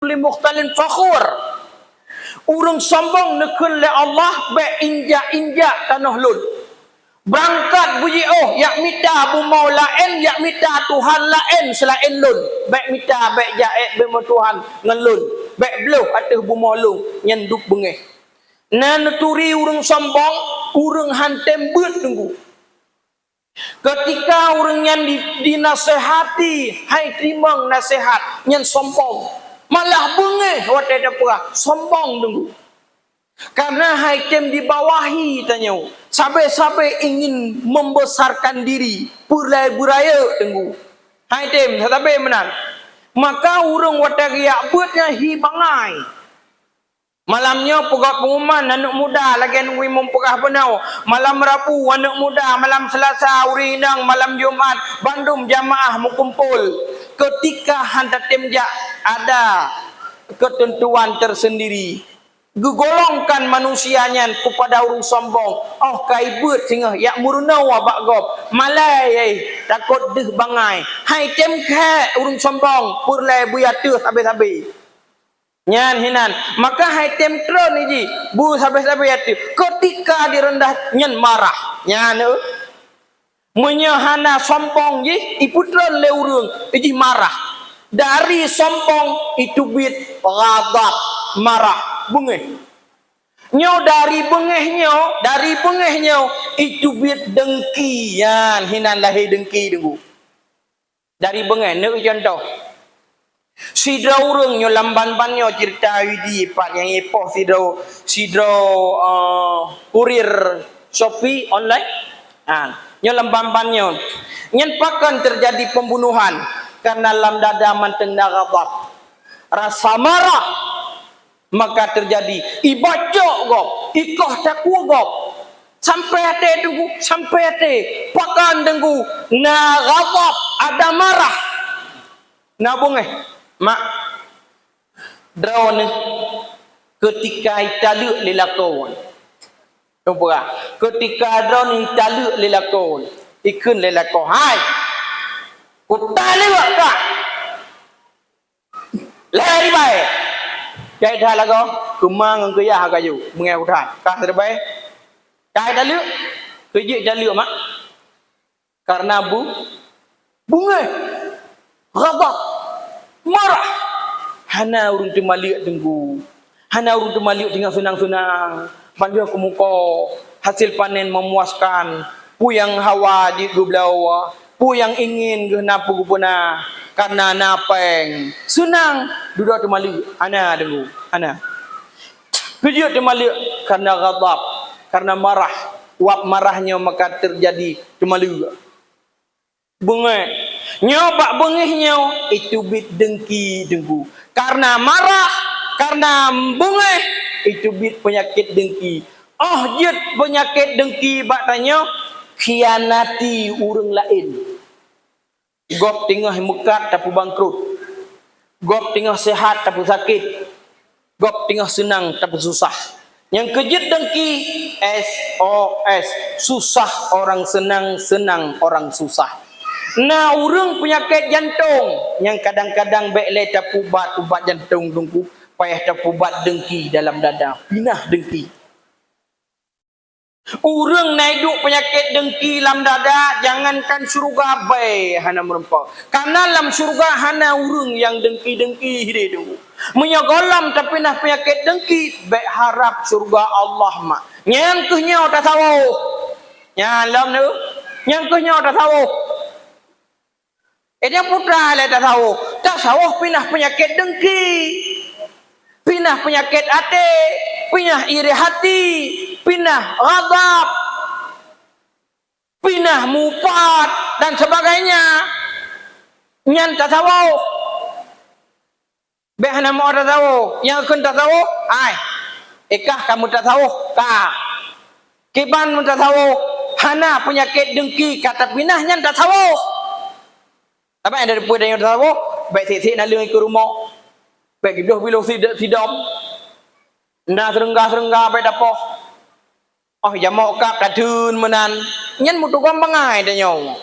kulli mukhtalin fakhur. Urang sombong nekun le Allah be injak-injak tanah lun. Berangkat buji yak mita bumau lain, yak mita Tuhan lain selain lun. Baik mita baik jaek be Tuhan ngan lun. Baik beluh atas bumau lun nyenduk bengeh. Nan turi urang sombong, urang hantem beut tunggu. Ketika orang yang dinasehati, hai terima nasihat, yang sombong, malah bengeh waktu ada perah, sombong dulu. Karena hakim dibawahi tanya, sampai ingin membesarkan diri, pulai buraya tunggu. Hakim, tetapi menan. Maka orang waktu riak buatnya hibangai. Malamnya pegat pengumuman anak muda lagi nunggu memperah benau. Malam Rabu anak muda, malam Selasa uri hindang, malam Jumaat Bandung jamaah mengumpul. Ketika hantar temjak ada ketentuan tersendiri. Gegolongkan manusianya kepada urung sombong. Oh kaibut sehingga yak murnau abak gop. Malai takut deh bangai. Hai temke urung sombong purlai buyatuh habis-habis. Nyan hinan maka hai temtro ni ji bu sampai-sampai yati ketika direndah nyan marah nyan menyahana sombong ji iputra leurung ji marah dari sombong itu bit ghadab marah bengeh nyo dari bengehnya itu bit dengki yan hinan lahir dengki dengku dari bengeh ne contoh sidra urang nyo lamban-ban nyo cerita widi pak yang epoh sidra kurir Shopee online nyo lamban-ban nyo nyen pakan terjadi pembunuhan karena lam dada manteng ghadab rasa marah maka terjadi ibacok gop ikoh takwa gop sampai ate tunggu sampai ate pakan tunggu na ghadab ada marah na bungeh mak drone ketika italuk lelakon tumpah ketika drone italuk lelakon ikun lelakon hai utai lewat kak lari baik cai dah lagu kemang ngeyah kayu mengai utai kah terbaik cai daluk kejik daluk mak karena bunga ghadab marah hana urung temaliuk tunggu hana urung temaliuk tinggal senang-senang panjang ke muka hasil panen memuaskan pu yang hawa di gublau pu yang ingin genapu gupuna karena napeng senang duduk temaliuk hana tunggu hana kejut temaliuk karena ghadab karena marah wap marahnya maka terjadi temaliuk bengek nyobak bengihnya itu bit dengki dengku karena marah karena bengih itu bit penyakit dengki jet penyakit dengki bak tanya khianati urang lain gop tengah mekat tapi bangkrut gop tengah sehat tapi sakit gop tengah senang tapi susah yang kejut dengki SOS susah orang senang senang orang susah. Nah urang penyakit jantung yang kadang-kadang bekle tapubat ubat jantung tunggu payah tapubat dengki dalam dada pinah dengki urang naiduk penyakit dengki dalam dada jangankan surga bae hana merempau karena dalam surga hana urang yang dengki-dengki hide tunggu menyogolam tapi nah penyakit dengki baik harap surga Allah mak yang kuhnya tak tahu nyalam tu yang kuhnya tak tahu dia putra lah tak tahu pindah penyakit dengki pindah penyakit hati pindah iri hati pindah ghadab pindah mufat dan sebagainya nyan tak tahu behana mau tak tahu yang akan tak tahu ikah kamu tak tahu kah kiban mu tak tahu hana penyakit dengki kata pindah nyan tak tahu apa yang dari puan yang tahu baik titik nak lagi ke rumah baik hidup bilau sidam nak serengga baik dapoh jamak kap kadun menan nyen mutu gampang ai dah nyong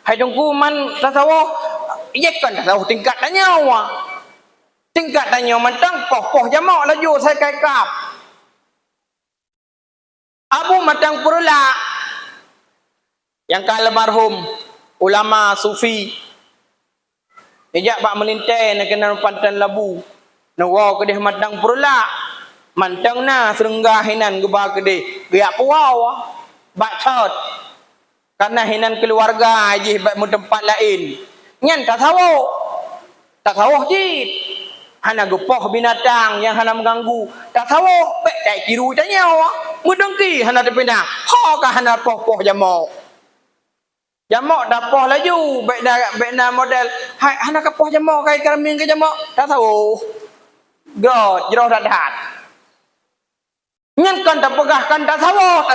hai tungku man tak tahu kan tak tahu tingkat dah nyawa tingkat tanya matang poh jamak laju saya kaikap Abu matang purula yang kala marhum ulama sufi ejak bak melintai nak kena pantan labu nawa kedih matang purula mantang na serunggah hinan geba kedih giak puau bak cot karena hinan keluarga aje bak mu tempat lain nyan tak tahu jit hana gepoh binatang yang hana mengganggu tak tahu pek tak kiru tanya mudengki hana tepina ha ka hana poh jamak dah poh laju baik na model hai hana ka poh jamak kai karamin ke jamak tak tahu god jero dadat nyan kan tak pegahkan tak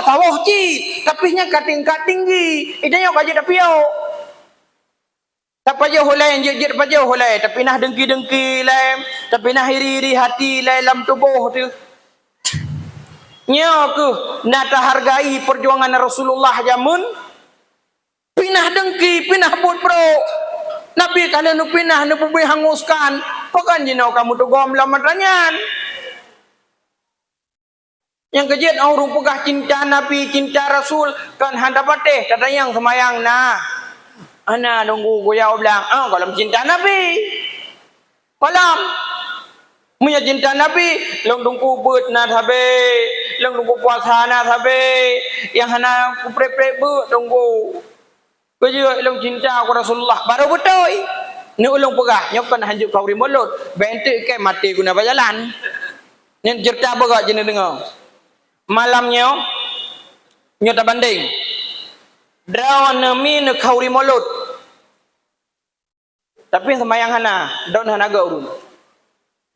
tahu jit tapi nya kating tinggi idanya ka je dah piau tak payah hulai jit payah hulai tapi nah dengki lai tapi nah iri hati lai dalam tubuh tu nya ke nak hargai perjuangan Rasulullah jamun pinah dengki pinah buat bro nabi kalian nu pinah nu bubi hanguskan pakan jinau kamu tu gom lamat ranyan yang kejadian orang pegah cinta nabi cinta rasul kan handa pateh kata yang semayang nah ana nunggu goyau bilang kalau cinta nabi kolam punya cinta nabi long tunggu beut na thabe long tunggu puasa na thabe yang hana ku pre beut tunggu kejua long cinta ku Rasulullah baru betul ni ulung pegah nyokon hanjuk kau ri mulut bentik ke mati guna berjalan ni cerita begak jenis dengar malamnya nyota banding drawn min khauri mulut tapi semayang hana don hana ga urun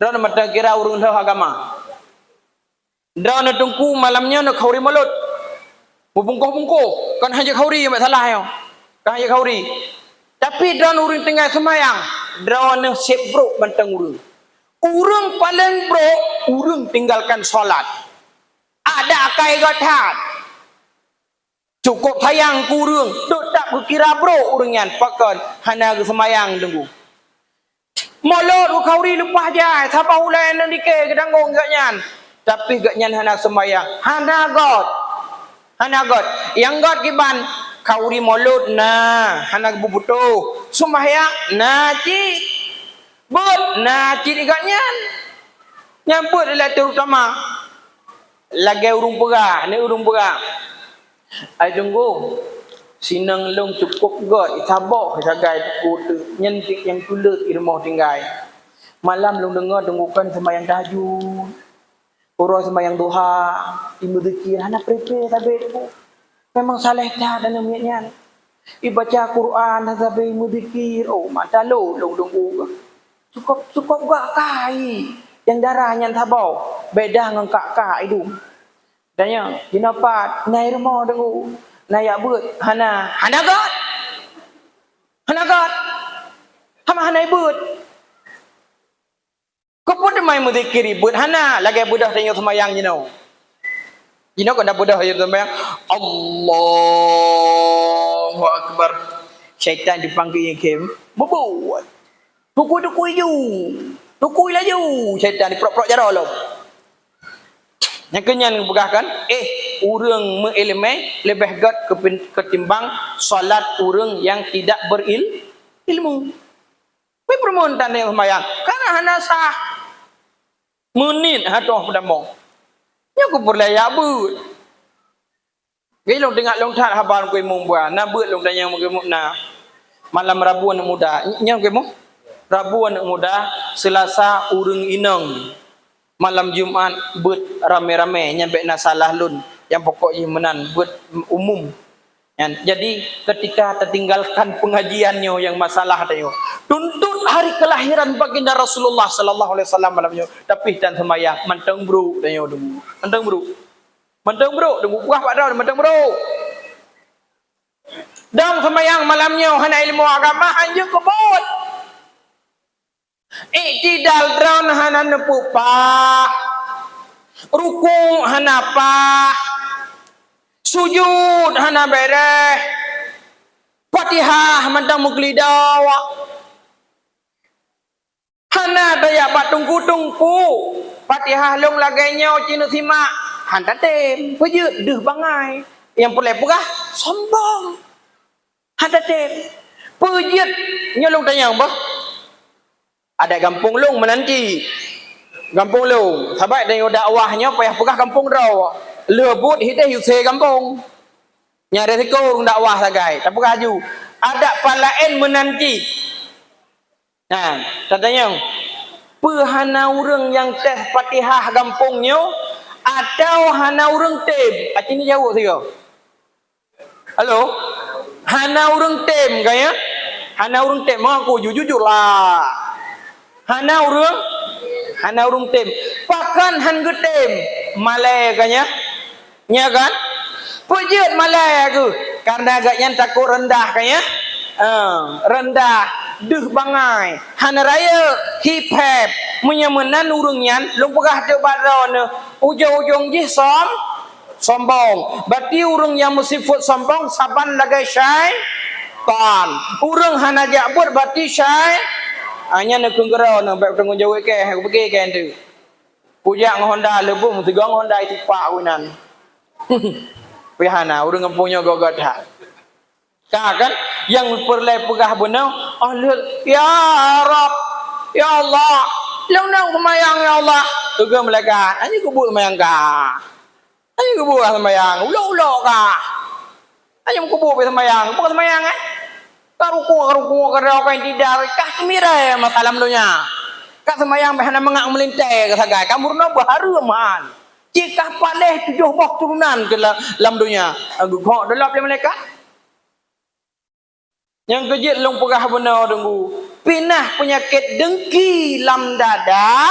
don mata kira urun dah agama drawn tungku malamnya nak khauri mulut bungkoh kan hanya khauri mak salah yo kan hanya khauri tapi drawn urun tengah semayang drawn sep bro bantang urun paling bro urun tinggalkan solat ada kai gatat cukup sayang kurung dok tak kira bro uringan pakan hana ke semayang tunggu molot khauri lupa aja siapa ulai nan dike kedangong gak nyan tapi gak nyan hana semayang hana god yang god kiban khauri molot na hana bubuto semayang na ci but na ci gak nyan nyamput adalah terutama lagi urung pegah ai tunggu sinang long cukup god itabok sagai tu nyentik yang tulut irmoh tinggai malam long dengar tunggukan sembahyang tahajud urus sembahyang duha timbul zikir anak prepare tabe tu memang saleh dah dalam niatnya ibaca Quran tabe muzikir mata long tunggu cukup gak kai yang darahnya tabau beda dengan kak itu tanya dinapat nai rumah dengu nayak beut hana god hana beut kau pun main muzikir beut hana lagi budak tanya semayang jino kan dah budak tanya semayang Allahu akbar syaitan dipanggil yang kem bebuat tukui laju syaitan diprok-prok jara lo yang kenyan begahkan urang mengilmu lebih gat ketimbang solat urang yang tidak berilmu. Pai permontan yang sembahyang karena hana sah menit hatoh pedamong. Nya ku perlaya beut. Gai long tengah long that haban ku mung bua na beut long tanya mung na malam Rabu anak muda. Nya ku mung Rabu anak muda Selasa urang inang. Malam Jumaat buat rame-rame nyampe na salah lun yang pokoknya menan buat umum jadi ketika tertinggalkan pengajiannya yang masalah tayo tuntut hari kelahiran baginda Rasulullah sallallahu alaihi wasallam malamnya tapi dan semayang manteng bro tayo dulu manteng bro dulu buah pak daun manteng bro dan semayang malamnya hana ilmu agama hanya kebot Iktidal drawn hana nepuk pa ruku hana pa sujud hana bereh Fatihah mantang muklidawa Mana daya batung tungku Fatihah long lagainya cina simak hantar tem pejut deh bangai yang boleh pegah sombong hantar tem pejut nyolong tanya apa ada kampung long menanti kampung long sahabat dengan dakwahnya payah pegah kampung raw lebut hidai yuse kampung nyari risiko dakwah sagai tapi kaju ada palaen menanti nah katanya hana urang yang teh Fatihah kampungnya atau hana urang tem ini jauh sih halo hana urang tem kaya hana urang tem aku jujur lah hana urang tem pakan han tem malai kanya nya kan pujut malai aku karena agaknya takut rendah kaya rendah deh bangai hana raya hip hop menyamanan urungnya long pegah de badone ujung-ujung ji sombong berarti urung yang mensifat sombong saban lagai syai tan urung hana jabut berarti syai hanya nak kenggera nak baik tengok jauh ke pergi ke tu pujak Honda lebu mesti gong Honda itu pak winan pihana urung punya gogot hak kan yang perlai pegah benar Allah ya Rab ya Allah launang semayang ya Allah juga malaikat ani kubur semayang ka ani kubur semayang ulo ka ani kubur semayang bukan semayang karuku kada kau tidak kah kemira masalah lunya kah semayang behana mengak melintai sagai kamurna baharu man jika paleh 7 bok turunan ke dalam dunia aku kok dalam malaikat yang kejut long pegah benar denggu pinah penyakit dengki lam dada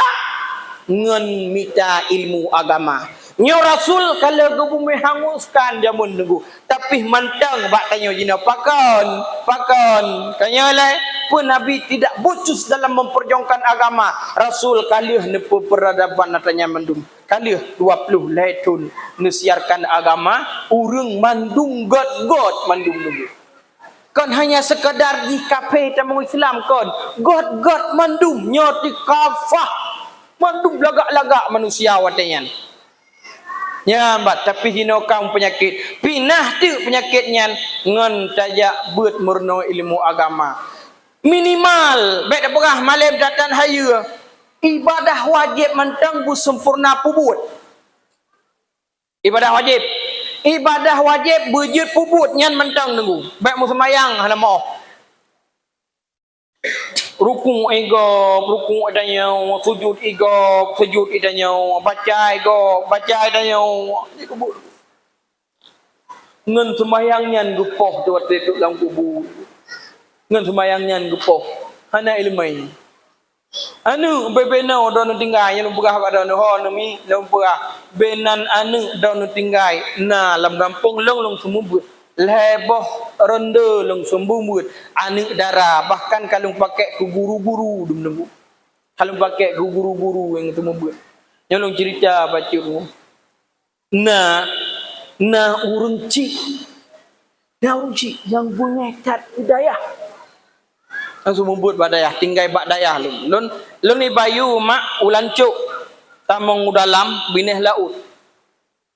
ngen mita ilmu agama nyo rasul kalau ke bumi hanguskan jamun denggu tapi mantang bak tanya jina pakon kanya lai pun nabi tidak bucus dalam memperjuangkan agama rasul kalih nepu peradaban natanya mendum kalih 20 letun nesiarkan agama urung mandung god mandung denggu kon hanya sekadar di kafe tamu Islam kon god mandum nyoti kafah mandum lagak-lagak manusia watenyan nya bat tapi hino kaum penyakit pinah tu penyakitnya ngan tajak beut murno ilmu agama minimal baik pegah malam datang hayu ibadah wajib mentang bu sempurna pubut ibadah wajib bujut pubut nyan mentang nunggu baik mu semayang hana mau rukun adanya sujud adanya baca adanya ngan semayang nyan gepoh tu dalam kubur ngan semayang nyan gepoh hana ilmai anu bebena don tinggai yang pegah pada ho mi long pegah benan anu don tinggai na lam kampung long semubut leboh rende long semubut anu darah bahkan kalau pakai ku guru-guru dum kalau pakai ku guru-guru yang semubut yang long cerita baca na urang cik yang punya cat hidayah langsung membut badayah tinggai badayah lun ni bayu mak ulan cuk tamong dalam bineh laut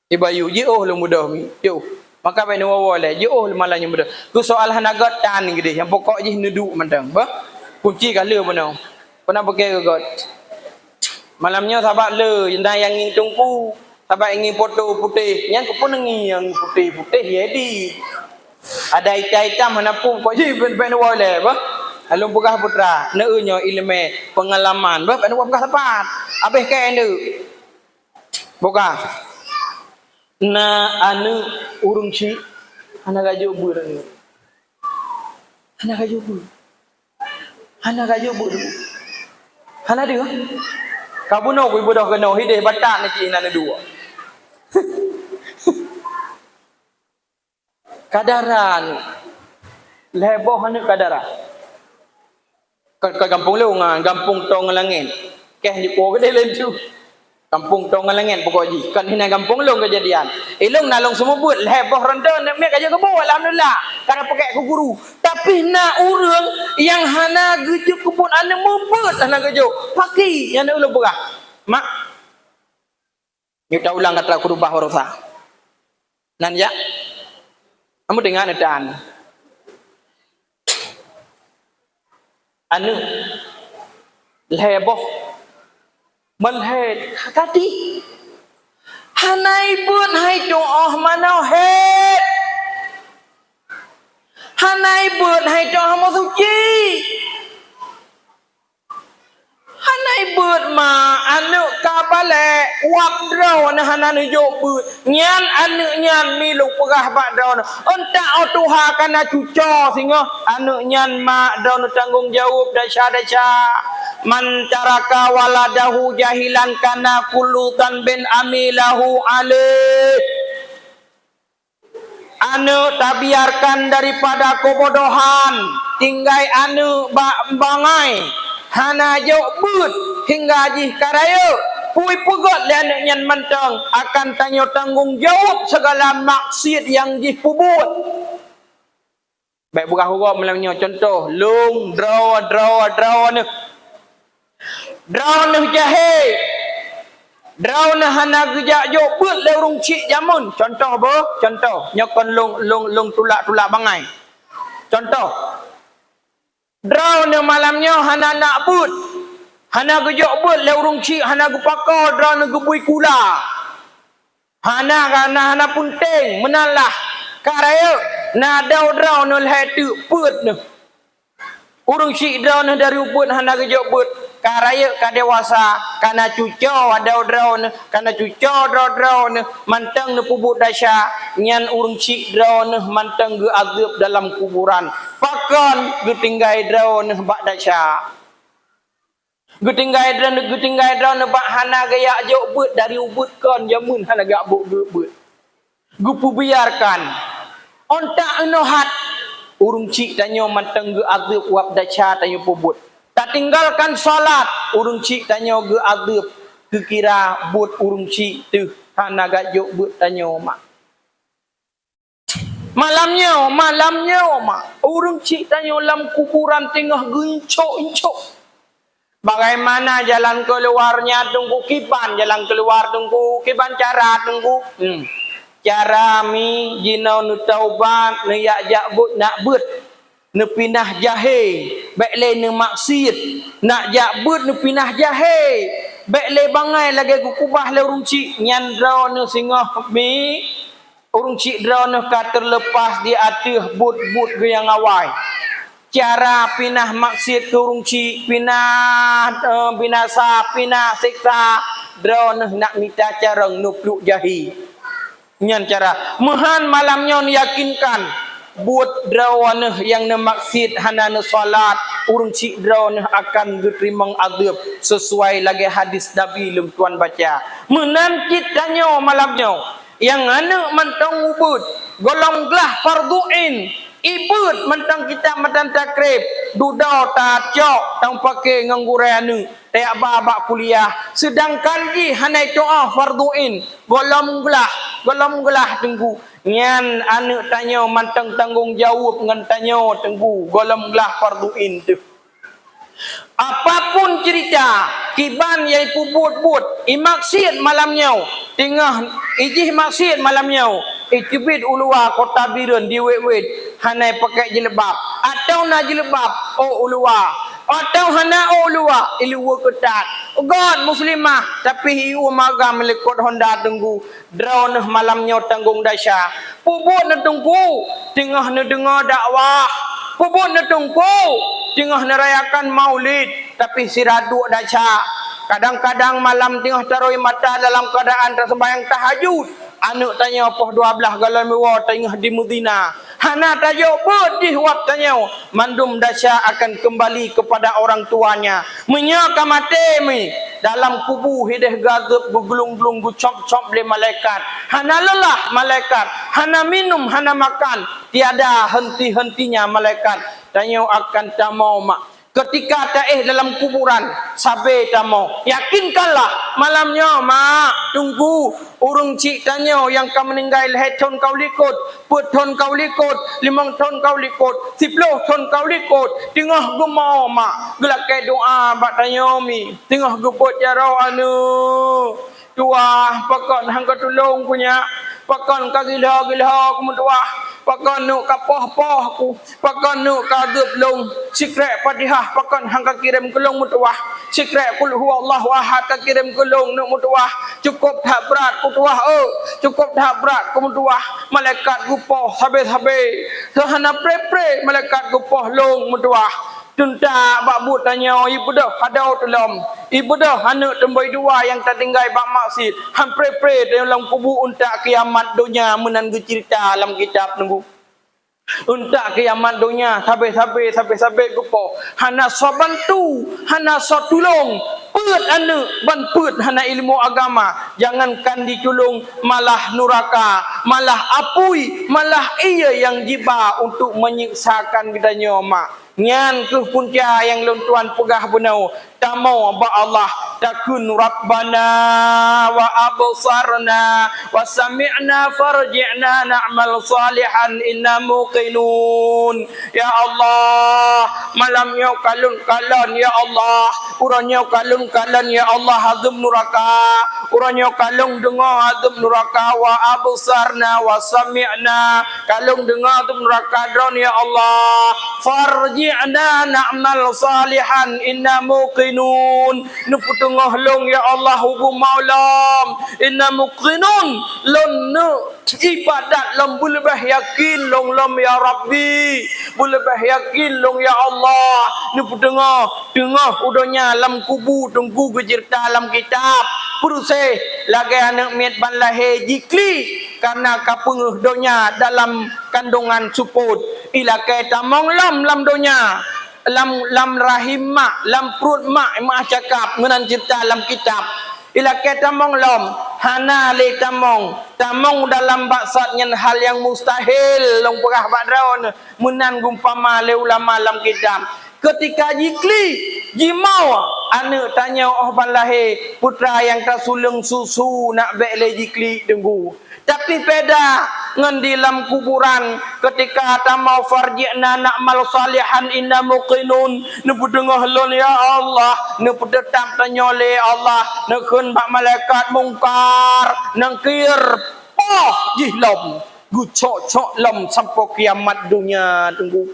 ibayu jeuh lu mudah mi jeuh maka bai nawa le jeuh malanya mudah tu soal hanagat tan gede yang pokok je neduk mandang bah kunci kala benar pernah pakai got malamnya sahabat le yang ingin tungku sahabat ingin foto putih yang pun yang putih jadi ada hitam mana pun kok je ben nawa le bah alung pegah putra neunya ilmu pengalaman bab anu pegah tepat habis ke ende boga na anu urung ci ana gajo bur ana gajo dia kabuno ku bodoh keno hideh batak ni ci nana dua kadaran leboh anu kadaran ke kampung lu kampung tong langit keh di po gede len tu Kampung Tongalangen pokoknya kan hina kampung long kejadian ilung nalong semua buat heboh rendah nak mek aja ke bawah alhamdulillah karena pakai ku guru tapi nak urang yang hana gejuk kebun ane mubut hana gejuk pakai yang nak ulung berah mak kita ulang kata ku rubah warosa nan ya kamu dengar dan anu heboh Melhed tadi hanai buat hai doa mana het hanai buat hai doa mau suci hanai buat ma anu kabale wap draw na hananu jo buat nyan anu nyan mi lu pegah bak draw na onta otuha kana cuco singo anu nyan ma draw na tanggung jawab dasya man taraka waladahu jahilan kana kulutan bin amilahu alih anu tak biarkan daripada kebodohan tinggai anu bangai hana jauh but hingga jih karaya pui pugot dan nyan mentang akan tanya tanggung jawab segala maksiat yang jih pubut baik buka hukum melalui contoh lung draw ni draw nah jahe draw nah hana gejak jo beut le urung cik jamun contoh nyokon lung tulak bangai contoh draw nah malamnya hana nak but hana gejak beut le urung cik hana gupakau draw nah gebui kula hana punting menalah karaya na draw nah letu beut nah urung cik draw nah dari ubut hana gejak beut karaya kadewasa kana cuco ada drone kana cuco drone mantang ne pubut dasya nyan urung cik drone mantang ge agep dalam kuburan pakon ge tinggai drone bak dasya ge tinggai drone bak hana gaya jok beut dari ubut kon jamun hana gak beut ge biarkan onta enohat urung cik tanyo mantang ge agep wap dasya tanyo pubut tak tinggalkan salat urung cik tanya ge adab ke kira buat urung cik tu hana gajuk buat tanya mak malamnya mak urung cik tanya dalam kuburan tengah gencok bagaimana jalan keluarnya tunggu kiban jalan keluar tunggu kiban cara tunggu cara mi jinau nu taubat nu yak but nak but nu pinah jahe baik le nu maksiat nak jabut nu pinah jahe baik le bangai lagi ku kubah le urung cik nyan draw nu singah mi urung cik draw nu ka terlepas di atih but ge yang awai cara pinah maksiat ke urung cik pinah binasa pinah siksa draw nu nak minta cara nu pluk jahe nyan cara mehan malamnya yakinkan buat drawanah yang nemaksud hana salat urung cik drawanah akan diterima adab sesuai lagi hadis Nabi lum tuan baca menan kitanya malamnya yang anu mentang ubud golong gelah farduin ibud mentang kita mentang takrib dudau tacok tang pakai nganggurai anu tak babak kuliah sedangkan di hanai doa farduin golong gelah tunggu nyan anu tanya mantang tanggung jawab ngan tanya tunggu golong gelah farduin tu apapun cerita kiban yai pubut imaksiat malamnya tengah ijih maksiat malamnya ikibid ulua kota biren di wet hanai pakai jilbab atau na jilbab ulua atau hana ulua ilua ketat god muslimah tapi hiu magam melekot honda tunggu drone malamnya tanggung dasya pubut na tunggu tengah na dengar dakwah pubut na tunggu tengah nerayakan maulid tapi siraduk dasya kadang-kadang malam tengah taruh mata dalam keadaan tersembahyang tahajud anak tanya apa 12 galan mewah tengah di Medina hana tajuk bedih waktunya mandum dasya akan kembali kepada orang tuanya menyaka mati mi dalam kubu hidah gagap bergelung-gelung gucop-cop le malaikat hana lelah malaikat hana minum hana makan tiada henti-hentinya malaikat tanya akan tamau mak Ketika taih dalam kuburan, sabar tamo. Yakinkanlah malamnya, mak, tunggu. Urung cik tanya yang kau meninggal, 2 tahun kau likut, 4 tahun kau likut, 5 tahun kau likut, 10 tahun kau likut. Tengah gemau, mak. Gelakai doa, bak tanya mi. Tengah gebut jara anu. Tuah, pakon hang kau tolong punya. Pakon kau gila-gila kamu tuah. Pakon nuk kapoh-poh aku. Pakon nuk kagep long. Sikret Fatihah pakon hang ka kirim kelong mutuah. Sikret kul huwallahu ahad ka kirim kelong nuk mutuah. Cukup tak berat ku tuah. Cukup tak berat ku mutuah. Malaikat gupoh habis-habis. Sahana pre-pre malaikat gupoh long mutuah. Tunta bak but tanya ibu dah hadau dalam. Ibu dah anak tembai dua yang tertinggal bak maksud. Hampre-pre dalam kubur unta kiamat dunia menan cerita dalam kitab nunggu. Unta kiamat dunia sampai gupo. Hana so bantu, hana so tulung. Peut anak ban peut hana ilmu agama. Jangankan ditulung malah nuraka, malah apui, malah ia yang jiba untuk menyiksakan kita nyomak. Nyan ke punca yang lontuan pegah benau tamo ba Allah takun rabbana wa absarna wa sami'na farji'na na'mal salihan inna muqinun. Ya Allah, malam yo kalun ya Allah, uranyo kalun ya Allah azab nuraka, uranyo kalung dengar azab nuraka wa absarna wa sami'na kalung dengar azab nuraka dron ya Allah. Farji'na na'mal salihan inna muqinun. Nupu tengah long ya Allah hukum maulam inna muqinun lon nu ibadat lom bulbah yakin long ya Rabbi, bulbah yakin long ya Allah. Nupu tengah udonya lam kubu tunggu gejirta alam kitab peruseh lagi anak miat ban lahir jikli karena kapenguh donya dalam kandungan suput ilakai tamong lam donya lam rahim mak lam perut mak cakap menan cipta dalam kitab ilakai tamong lam hana le tamong dalam baksat nyen hal yang mustahil long perah badraun menan gumpama le ulama dalam kitab. Ketika jikli jimau anak tanya ban lahir putra yang tersulung susu nak bek le jikli tunggu. Tapi beda ngan di dalam kuburan ketika tamau farji'na na'mal salihan inna muqinun nupu dengah lon ya Allah nupu tetap tanya le Allah nekun bak malaikat mungkar nangkir poh jihlom gucok-cok lom sampai kiamat dunia tunggu.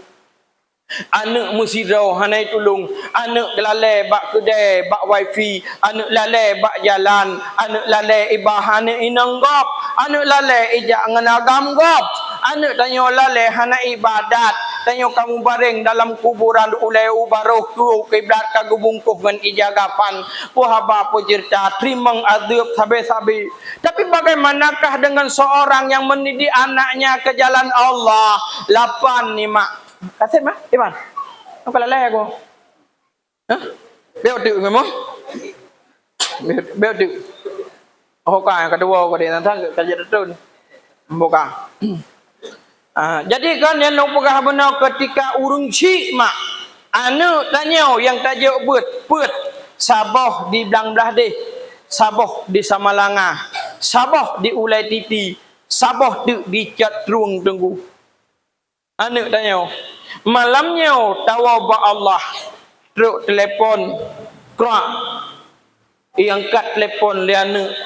Anak musirau hanai tulung, anak lalai bak kedai bak wifi, anak lalai bak jalan, anak lalai ibah anak inang gop, anak lalai ijak ngenagam gop, anak tanya lalai hanai ibadat, tanya kamu baring dalam kuburan ulai ubaruh tu kiblat kagu bungkuh dengan ijagapan puhaba pujirta trimang adab sabi-sabi. Tapi bagaimanakah dengan seorang yang mendidik anaknya ke jalan Allah? 8 ni mak kasih mah, Iman. Apa lalai aku? Hah? Beo tu memang? Beo tu. Oh kan, kedua kau dia tentang kerja tertun. Buka. Jadi kan yang lupa benar ketika urung cik mak. Anu tanya yang tajuk put. Sabah di belang belah deh. Sabah di Samalanga. Sabah di Ulai Titi. Sabah di Catrung tunggu. Anak tanya, malamnya tawa ba Allah, truk telefon, kerak, angkat telefon dia anak,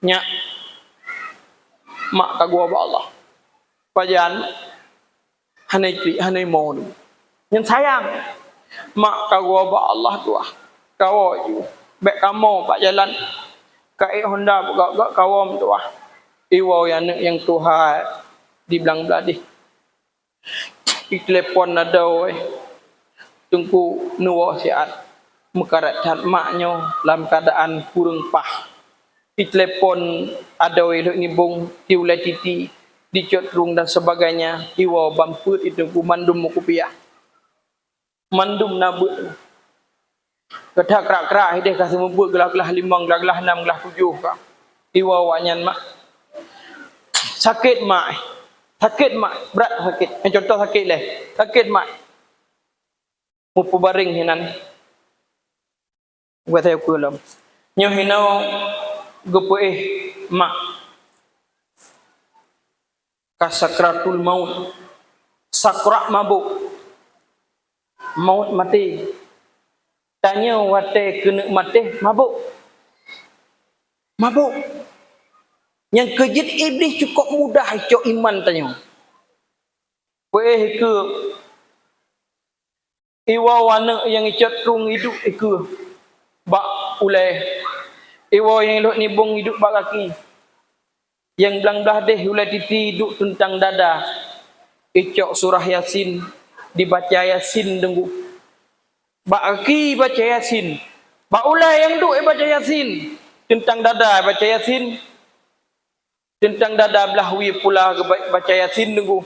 nyak, mak kagua ba Allah, pajan, hanai mau tu, yang sayang, mak kagua ba Allah tu kau ju, bek kamu pak jalan, kai Honda gak kawam tu iwau yang Tuhan di belang beladih. Di telepon ada tunggu nuwa siat mekarat cat maknya dalam keadaan kurang pah. Di telepon ada ni bung tiulai titi dicot rung dan sebagainya iwa bamput itu ku mandum kupiah mandum nabut kata kerak-kerak dia kasih membut gelah-gelah 5 gelah-gelah 6 gelah 7 ka iwa wanyan mak sakit mak sakit mak berat sakit contoh sakit leh sakit mak mupabaring hinan buat saya kulam nyo hinau gepuih mak kasakratul maut sakrak mabuk maut mati tanya wate kena mati mabuk yang kejit iblis cukup mudah cok iman tanya ke iwa wana yang icatung hidup ke bak ulai iwa yang duk nibung hidup bak kaki yang belang-belah deh ulai titi hidup tentang dada icok surah Yasin dibaca Yasin denggu bak kaki baca Yasin bak ulai yang duk baca Yasin tentang dada baca Yasin tentang dada belahwi pula baca Yasin denggu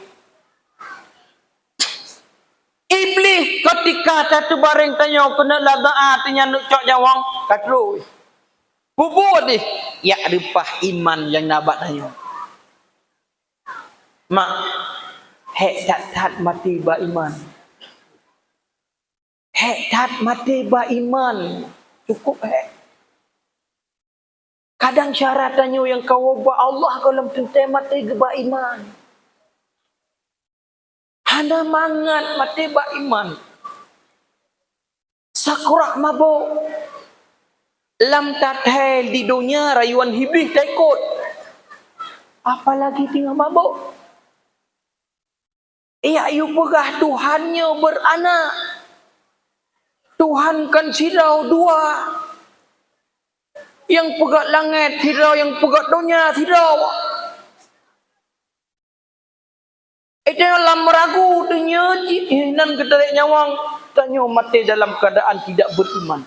iblis ketika satu bareng tanya kena ladaa tanya nak cok jawang katru bubur deh ya rupah iman yang nabat tanya mak hek tat mati ba iman hek tat mati ba iman cukup hek kadang syarat tanya yang kau ba Allah kalau tentu mati ba iman hana mangat mati ba iman sakrak mabuk lam tathel di dunia rayuan hibih taikut apalagi tinggal mabuk ia ayu pegah Tuhannya beranak Tuhan kan sirau dua yang pegat langit sirau yang pegat dunia sirau itu dalam meragu dunia nan ketarik nyawang tanya mati dalam keadaan tidak beriman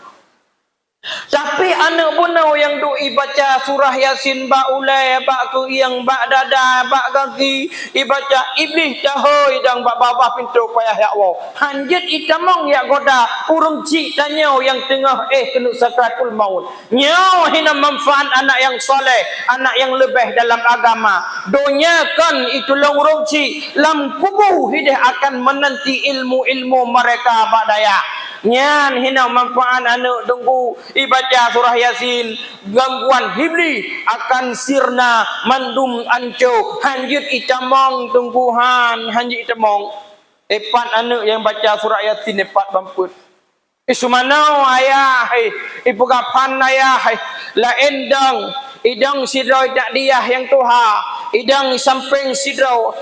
tapi anak bunau yang duk baca surah Yasin bak ulai bak yang bak dada bak kaki ibaca iblis cahoi dang bak babah pintu payah ya Allah hanjit itamong ya goda urung cik tanya yang tengah kena sakratul maut nyaw hina manfaat anak yang soleh anak yang lebih dalam agama dunia kan itu long urung cik lam kubuh hidah akan menanti ilmu-ilmu mereka bak daya nyan hina manfaat anak tunggu ibaca surah Yasin gangguan hibli akan sirna mandum anco hanjit itamong tungguhan hanjit itamong epat anak yang baca surah Yasin epat bamput isumanau ayah ibu kapan ayah la endang idang sidrau tak diah yang tuha idang samping sidrau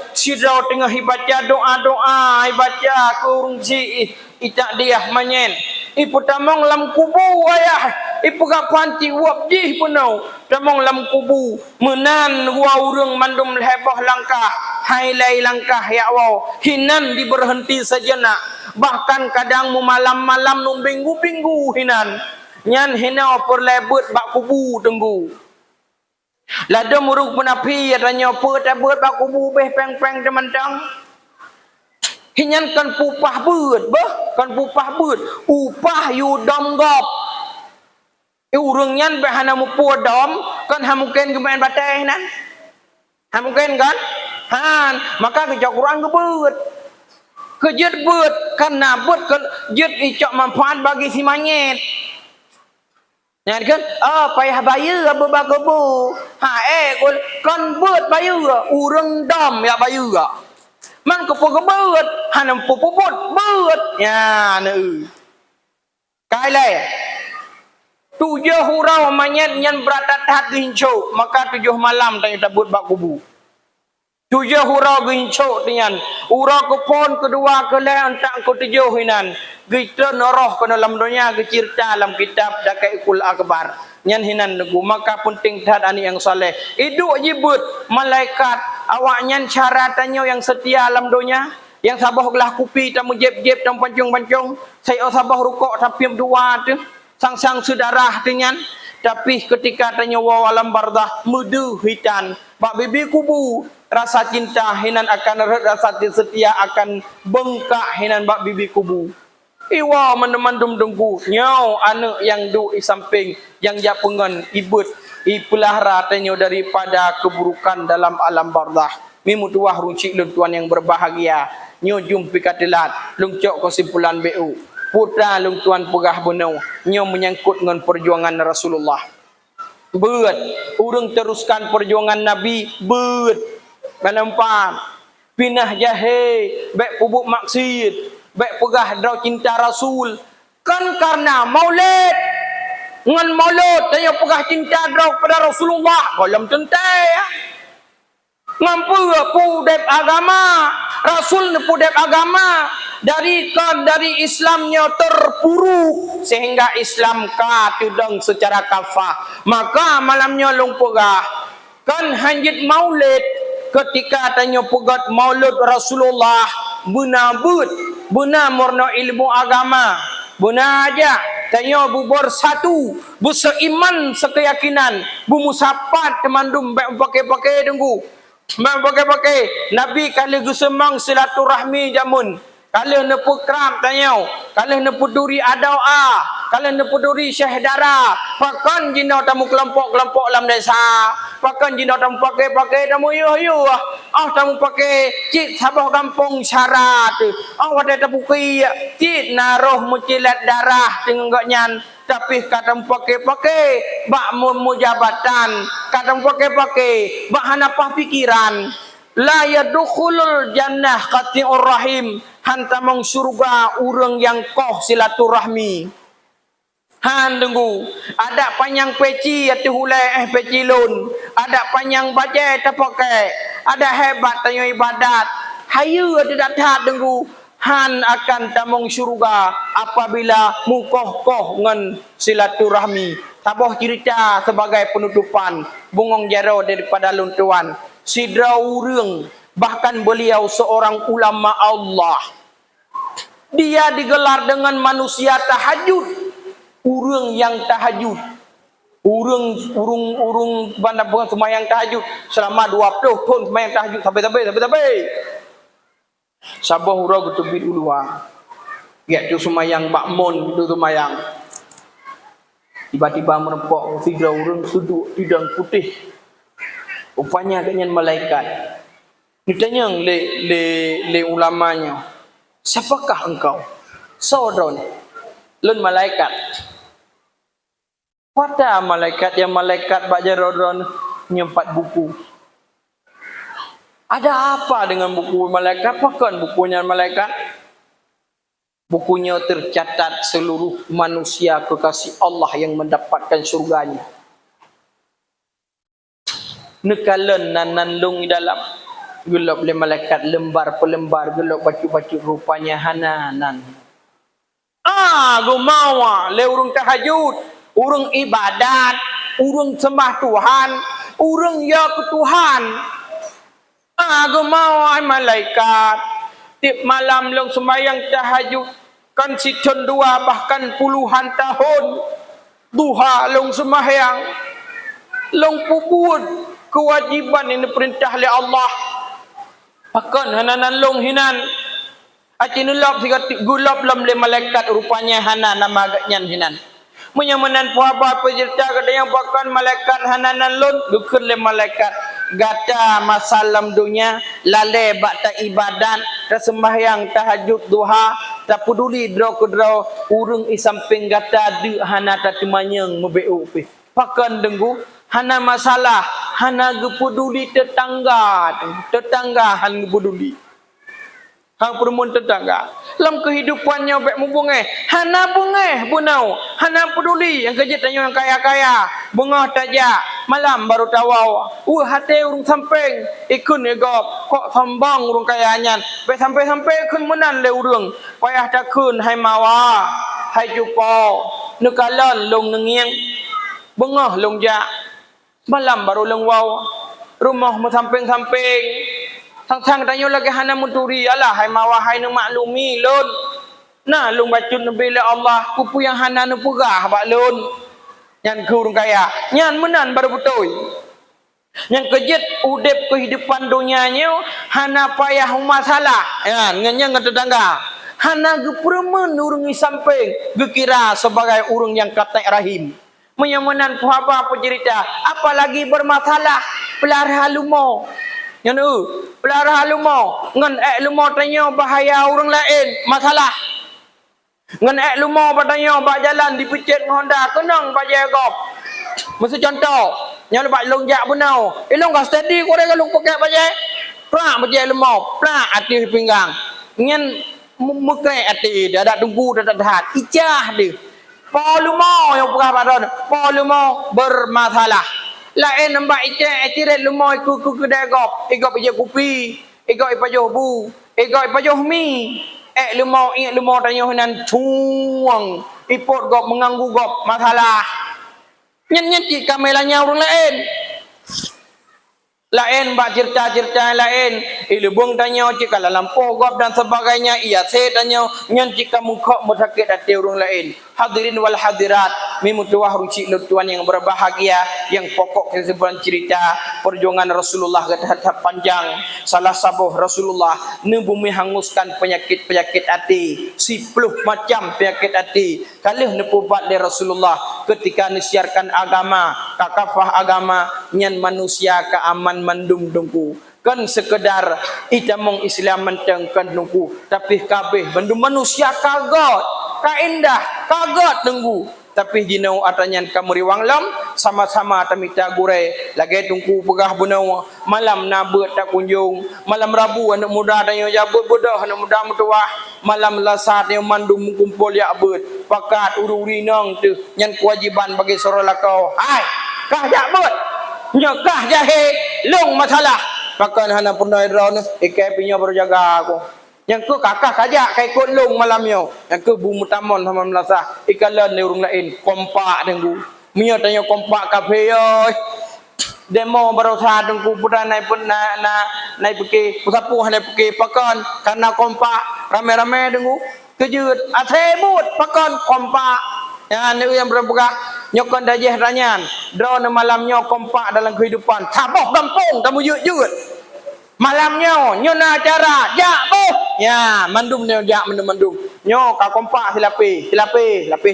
tengah ibaca doa-doa ibaca kurungsi itak diah manyen ipu tamong lam kubu ayah ipu kapanti uap dih punau tamong lam kubu menan gua urang mandum lebah langkah hailai langkah ya Allah hinan diberhenti sejenak bahkan kadang mu malam-malam nu binggu-binggu hinan nyan hinau perlebut bak kubu tenggu lada muruk penapi adanya apa tak buat bak kubu beh peng-peng teman-teman hinyan kan pupah beut bah kan pupah beut upah yu dom gop urang nyan be hana mu podom kan hamuken gemain batai nan hamuken kan han maka ke Quran ke beut kejet beut karena beut ke jet icok manfaat bagi si manyet nyan kan payah bayar apa bagobo kan beut bayar urang dom ya bayar man kepo kebeut hanam pupuput beut ya ne kai lai 7 hurau manyet nyan beratat ginco maka 7 malam tanya tabut bak kubu 7 hurau ginco tian urau kepon kedua ke lai antak ke 7 hinan kita noroh ke dalam dunia ke cerita dalam kitab dakai kul akbar nyan hinan negu maka penting tad ani yang soleh iduk jibut malaikat awak nyan cara tanya yang setia alam dunia yang sabah gelah kupi tamu jeb-jeb tam pancung-pancung saya sabah rukuk tapi dua tu sang-sang saudara dengan tapi ketika tanya wa alam bardah mudu hitan bak bibi kubu rasa cinta hinan akan rasa setia akan bengkak hinan bak bibi kubu iwa mandum dengku nyau anak yang du di samping yang japungan ibut ipelahara tanya daripada keburukan dalam alam bardah mimu tuah runcik lun tuan yang berbahagia nyo jumpi katelat lungcok kesimpulan BU putra lung tuan pegah benau nyo menyangkut dengan perjuangan Rasulullah. Beut urang teruskan perjuangan Nabi beut menempam pinah jahe baik pubuk maksud baik pegah draw cinta Rasul kan karena maulid ngan maulud tanya pegah cinta draw pada Rasulullah kolam tentai ngampu pudep agama Rasul ne pudep agama dari Islamnya terpuruk sehingga Islam ka tudang secara kafah. Maka malamnya long pegah kan hanjit maulid ketika tanya pegat maulud Rasulullah benar murno ilmu agama benar aja tanya bubur satu berseiman sekeyakinan bumusapat temandum pakai dengku pakai Nabi kali gusemang silaturahmi jamun kali nepu kram tanya kali nepu duri adoa kali nepu duri syahdara pakan jino tamu kelompok lam desa pakan jino tamu pakai tamu yo tamu pakai cik sabah kampung syarat wadah tamu kia cik naroh mucilat darah tengok nyan tapi kadang pakai bak mujabatan kadang pakai bak hanapah pikiran la yadkhulul jannah qati'ur rahim hantamong surga urang yang koh silaturahmi han denggu ada panjang peci ati hulai peci lun ada panjang baje tapakai ada hebat tanya ibadat hayu ada dathat denggu han akan tamong syurga apabila mukoh-koh ngan silaturahmi. Taboh cerita sebagai penutupan bungong jaro daripada luntuan sidra urang bahkan beliau seorang ulama Allah. Dia digelar dengan manusia tahajud, urang yang tahajud. Urung banda bunga semayang tahajud selama 20 tahun semayang tahajud sampai Sabah hurau ketubit uluang. Ya tu semayang bakmon tu semayang. Tiba-tiba merempok tiga orang duduk hidang putih. Rupanya dengan malaikat. Ditanya le ulamanya, siapakah engkau? Saudron, lun malaikat. Pada malaikat yang malaikat bak jarodron nyempat buku. Ada apa dengan buku malaikat? Apakah bukunya malaikat? Bukunya tercatat seluruh manusia kekasih Allah yang mendapatkan surganya. Nekalan nan lung dalam gelap le malaikat lembar pelembar gelap baca-baca rupanya hananan. Gumawa le urung tahajud, urung ibadat, urung sembah Tuhan, urung ya ke Tuhan. Gumawa malaikat tiap malam long sembahyang tahajud kan siton dua bahkan puluhan tahun duha long sembahyang long puput kewajiban ini perintah oleh Allah bahkan hananan long hinan acinulap sigat gulap lam le malaikat rupanya hana nama agaknya hinan menyamanan puaba pejerta kadang bahkan malaikat hananan lon dukun le malaikat gata masalam dunia lale bakta ibadat ta sembahyang tahajud duha tak peduli draw ke draw urung isamping gata de hana ta temanyang mebeu pi pakan denggu hana masalah hana gepeduli tetangga han gepeduli hang perempuan tetangga dalam kehidupannya baik mubungai hana bungai bunau hana peduli yang kerja tanya yang kaya-kaya bungah tajak malam baru tawau hati urung samping ikun egop kok sambang urung kayanyan baik sampai kun menan le urung payah takun hai mawa hai jupo nukalan long nengiang bungah long jak malam baru lengwau rumah samping-samping Tang tanya lagi hana muturi alah hai mawa hai nu maklumi lun. Nah lung bacun nabi Allah kupu yang hana nu pegah bak lun. Nyan kurung kaya. Nyan menan baru betul. Yang kejut udep kehidupan dunianya hana payah masalah. Ya ngenya tetangga. Hana gepremen urung samping gekira sebagai urung yang katai rahim. Menyamanan puhaba pencerita apalagi bermasalah pelihara lumo. Yang pelihara lumo ngan lumo tanya bahaya orang lain masalah Ngan lumo patanya bak jalan dipicit Honda kenang bak jegop. Mesti contoh, yang lepas long jak benau. Long ka steady ko rega long pakai bajai. Prak bajai lumo, prak ati pinggang. Ngan mukre ati dah tunggu dah tahat. Icah dia. Polumo yang pegah padon. Polumo bermasalah. Lain nampak icah atiret lumo ku degop. Igop ije kupi, igop ipajoh bu, igop ipajoh mi. Lumo tanya nan cuang. Ipot gop mengganggu gop masalah. Nyen cik kamelanya orang lain. Lain bak cerita-cerita lain. Ilubung tanya cik kalau lampu gop dan sebagainya. Iya saya tanya. Nyen cik kamu kok sakit hati orang lain. Hadirin wal hadirat. Mimutuah rucik lutuan yang berbahagia. Yang pokok kesebutan cerita. Perjuangan Rasulullah kata panjang. Salah sabuh Rasulullah. Nebumi hanguskan penyakit-penyakit hati. 10 macam penyakit hati. Kalih nepubat dari Rasulullah. Ketika nisiarkan agama. Kakafah agama. Nyen manusia keaman mandum dungku. Kan sekedar itamong Islam menteng kan dungku. Tapi kabeh bandum manusia kagot. Kaindah. Kagot dungku. Tapi jinau atanyan kamuri wanglam sama-sama tamita gurai lagi tungku pegah benau malam nabut tak kunjung malam Rabu anak muda tanya jabut bodoh anak muda mutuah malam lasat yang mandum kumpul ya abut pakat uri-uri nang tu nyan kewajiban bagi sora lakau hai kah jabut nyakah jahe long masalah pakan hana pernah ron ikai pinya berjaga aku yang ke kakak kajak kai kot long malamnya yang ke bu mutamon sama melasah ikalan ni urang lain kompak dengku mia tanya kompak kafe oi demo berusaha dengku budak naik pun naik pergi pusapuh naik pergi pakan karena kompak rame-rame dengku kejut atebut pakan kompak yang yang berbuka nyokon dajeh ranyan drone malamnya kompak dalam kehidupan taboh kampung kamu yut malamnya nyona acara jak boh ya mandum dia jak mandum nyo ka kompak silapi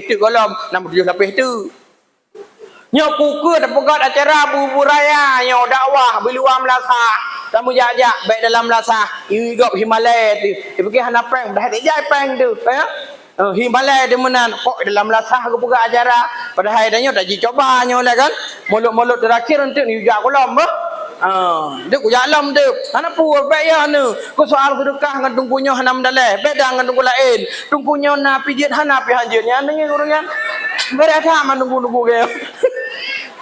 tu kolom 67 lapis tu nyo kuku dak pegat acara bubu raya nyo dakwah biluam lasa tamu jak baik dalam lasa igop Himalaya tu pergi hana prank dah tak jai prank tu ya Himalaya di menan kok dalam lasah aku pegat acara padahal dah nyo tak coba nyo lah kan mulut-mulut terakhir untuk ni jak kolom dia ku jalam dia anak pu baik ya ne ku soal sedekah ngan tungkunya hana mendaleh beda ngan tungku lain tungkunya na pijit hana pi hanjeunnya nang urang berada man tunggu-tunggu ge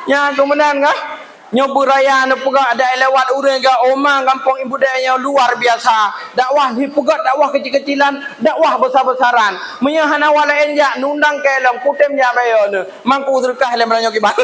nya kemudian ka nyobu raya ne puga ada lewat urang ga omang kampung ibu daya luar biasa dakwah ni puga dakwah kecil-kecilan dakwah besar-besaran menya hana walain ja nundang kelong kutem ja bayo ne mangku sedekah le melanyo kibat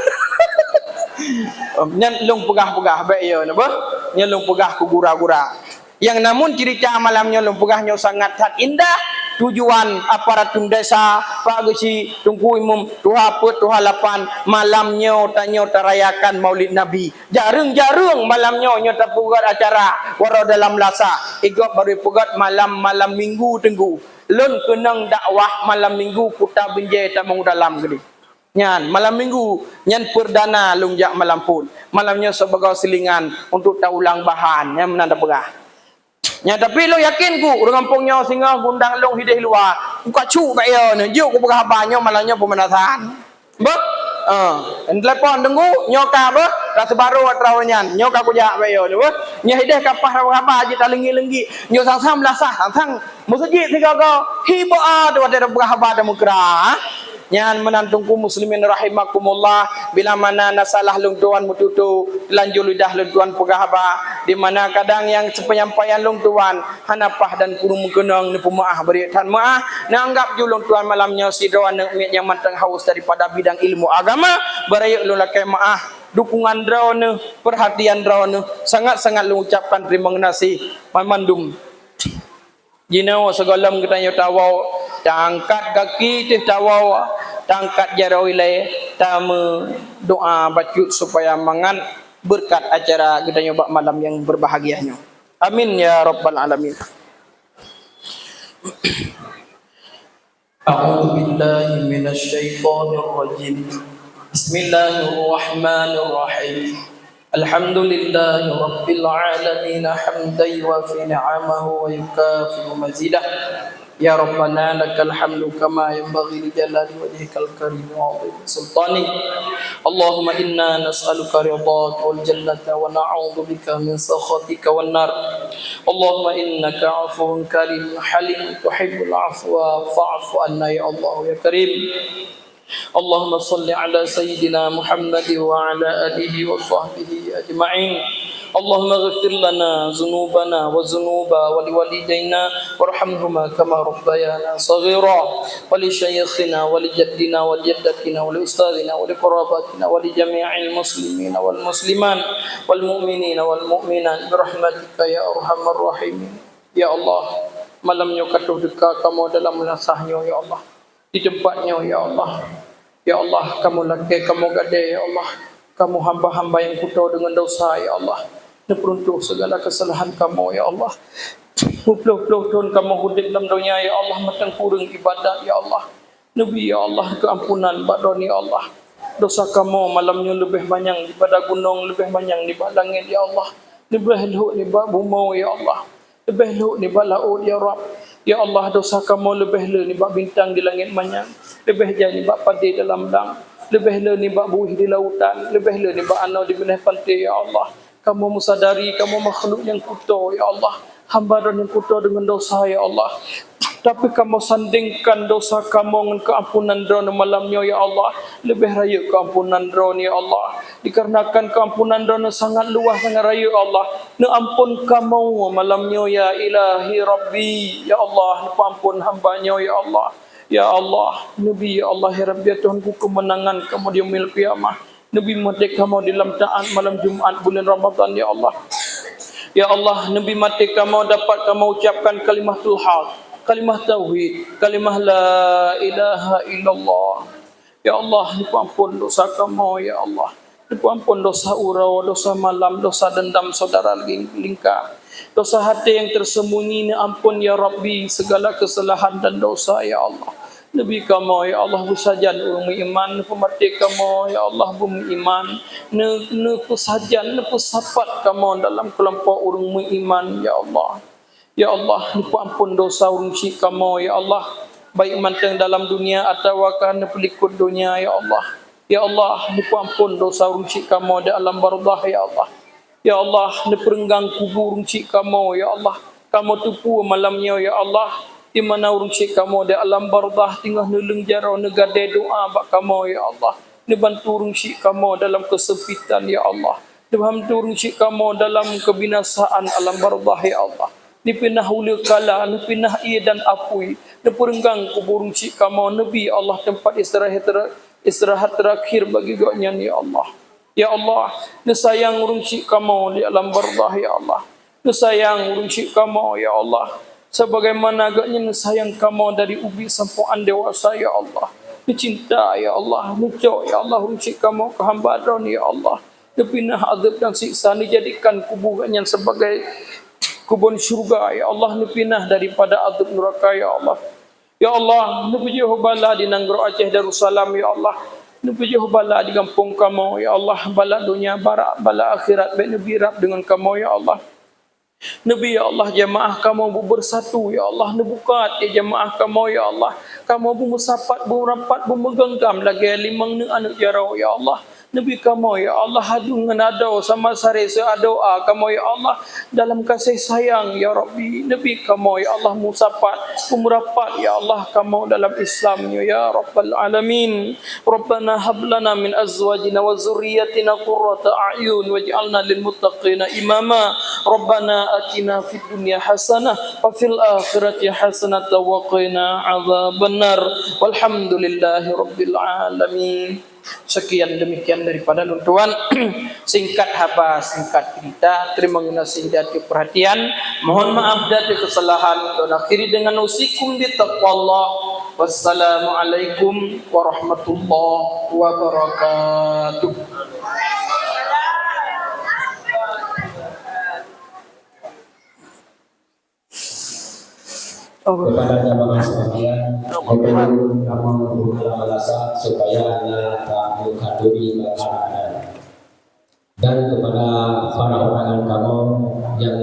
nyan long pegah-pegah baik ya napa nyan long pegah ku gura-gura yang namun cerita malamnya long pegahnya sangat indah tujuan aparatur desa Pak Gesi tungku imum tuha put tuha lapan malamnya tanya terayakan Maulid Nabi jarang-jarang malamnya nyo tapugat acara waro dalam lasa igop baru pugat malam minggu tenggu lon kenang dakwah malam minggu kuta benjai tamang dalam gede nyan malam minggu nyan perdana lungjak malam pun malamnya sebagai selingan untuk taulang bahan yang menanda pegah nya tapi lo yakin ku urang kampungnya singa gundang long hidih luar ku kacu bae ne juk ku pegah banyak malamnya pemanasan bek telepon tunggu nyoka be rasa baru atrawanya nyoka ku jak bae ne be nya hidih kapah apa aja talengi-lengi nyo sang-sang belasah sang masjid tiga go hiba tu ada pegah ba demokra nyan menantungku muslimin rahimakumullah bila mana nasalah lungtuan mututu lanjut lidah lungtuan pegahaba di mana kadang yang penyampaian lungtuan hanapah dan kurung kenang ni pemaah beri tan maah nanggap ju lungtuan malamnya sidroan yang mantang haus daripada bidang ilmu agama berayak lu lakai maah dukungan drone perhatian drone sangat-sangat lu ucapkan terima kasih mandum jinau segalam kita tawau tangkat kaki teh tawau tangkat jarawilai tamu doa bacut supaya mangan berkat acara kita nyoba malam yang berbahagianya amin ya rabbal alamin. A'udzu billahi minasy syaithanir rajim. Bismillahirrahmanirrahim. Alhamdulillahi rabbil alamin hamdan wa fi ni'amahu wa yukafi mazidah. Ya Rabbana lakal hamdu kama yanbaghi li jalali wajhikal karim wa 'azimi sultanik. Allahumma inna nas'aluka ridhaka wal jannata wa na'udzu bika min sakhatika wan nar. Allahumma innaka 'afuwun karim halim tuhibbul 'afwa fa'fu anna ya Allah ya Karim. Allahumma salli ala sayyidina Muhammad wa ala alihi wa sahbihi ajma'in. Allahumma ghfir lana dhunubana wa dhunuba wa liwalidayna warhamhuma kama rabbayana saghira wa li shaykhina wa li jaddina wa li jaddatina wa li ustadina wa li qarabatina wa li jami'il muslimina wal musliman wal mu'minina wal mu'minat birahmatika ya arhamar rahimin. Ya Allah, malamnya katuh dekat kamu dalam nasahnya ya Allah, di tempatnya ya Allah. Ya Allah, kamu laki, kamu gadai ya Allah, kamu hamba-hamba yang kutu dengan dosa ya Allah. Neperuntuk segala kesalahan kamu ya Allah. Puluh-puluh tahun kamu hidup dalam dunia ya Allah, matang kurang ibadat ya Allah. Nabi ya Allah, keampunan bakdon ya Allah. Dosa kamu malamnya lebih banyak daripada gunung, lebih banyak daripada langit ya Allah. Lebih luhur daripada bumi ya Allah. Lebih luhur daripada laut ya Rabb. Ya Allah, dosa kamu lebih luhur daripada bintang di langit banyak. Lebih jauh daripada padi dalam dang. Lebih luhur daripada buih di lautan. Lebih luhur daripada anau di belah pantai ya Allah. Kamu musadari, kamu makhluk yang kutu ya Allah. Hamba dan yang kutu dengan dosa ya Allah. Tapi kamu sandingkan dosa kamu dengan keampunan drone malamnya ya Allah. Lebih raya keampunan drone ya Allah. Dikarenakan keampunan drone sangat luas sangat raya Allah. Ne ampun kamu malamnya ya ilahi Rabbi. Ya Allah, ampun hambanya ya Allah. Ya Allah, Nabi ya Allah ya Rabbi ya Tuhanku, kemenangan kamu di yaumil qiyamah. Nabi mati kamu di dalam taat malam Jumaat bulan Ramadan ya Allah. Ya Allah, Nabi mati kamu dapat kamu ucapkan kalimatul haq, kalimah tauhid, kalimah la ilaha illallah. Ya Allah, ampun dosa kamu ya Allah. Ampun dosa urau, dosa malam, dosa dendam saudara lingkar. Dosa hati yang tersembunyi, ampun ya Rabbi segala kesalahan dan dosa ya Allah. Nabi kamu ya Allah bersajan urung iman, pemati kamu ya Allah beriman, ne pesajan ne pesapat kamu dalam kelompok urung iman ya Allah. Ya Allah, ampun dosa urung syik kamu ya Allah, baik manteng dalam dunia atau akan pelikut dunia ya Allah. Ya Allah, ampun dosa urung syik kamu di alam barzakh ya Allah. Ya Allah, ne perenggang kubur urung syik kamu ya Allah. Kamu tupu malamnya ya Allah. Di mana urung syik kamu di alam barzakh tinggal nulung jarau negade doa bak kamu ya Allah. Ni bantu urung syik kamu dalam kesempitan ya Allah. Ni bantu urung syik kamu dalam kebinasaan alam barzakh ya Allah. Ni pinah ula kala, ni pinah ia dan apui. Ni perenggang kubur urung syik kamu Nabi Allah, tempat istirahat terakhir bagi gaknya ya Allah. Ya Allah, ni sayang urung syik kamu di alam barzakh ya Allah. Ni sayang urung syik kamu ya Allah. Sebagaimana agaknya sayang kamu dari ubi sampai dewasa ya Allah. Dicinta ya Allah, nucuk ya Allah uncik kamu ke hamba adon ya Allah. Dipinah azab dan siksa, dijadikan kuburannya sebagai kubun syurga ya Allah. Dipinah daripada azab neraka ya Allah. Ya Allah, nubujuh bala di Nanggro Aceh Darussalam ya Allah. Nubujuh bala di kampung kamu ya Allah. Bala dunia barak, bala akhirat baik nebirap dengan kamu ya Allah. Nabi ya Allah, jamaah kamu bersatu ya Allah. Nebukat ya jamaah kamu ya Allah. Kamu bermusapat, berapat, bermegenggam lagi limang anak jarau ya Allah. Nabi kamu ya Allah, hadu dengan adau sama sare doa kamu ya Allah dalam kasih sayang ya Rabbi. Nabi kamu ya Allah musapat, pemurapat ya Allah kamu dalam Islam ya Rabbal Alamin. Rabbana hablana min azwajina wa zurriyatina qurrata a'yun waj'alna lil muttaqina imama. Rabbana atina fid dunya hasanah wa fil akhirati hasanah wa qina adzabannar. Walhamdulillahi rabbil alamin. Sekian demikian daripada nuntuan singkat haba singkat cerita. Terima kasih dan perhatian. Mohon maaf dari kesalahan dan akhiri dengan usikum bi taqwallah. Wassalamualaikum warahmatullahi wabarakatuh. Kepada jamaah sekalian, mohon kamu untuk alasan supaya anda tak menghadiri makanan. Dan kepada para undangan kamu yang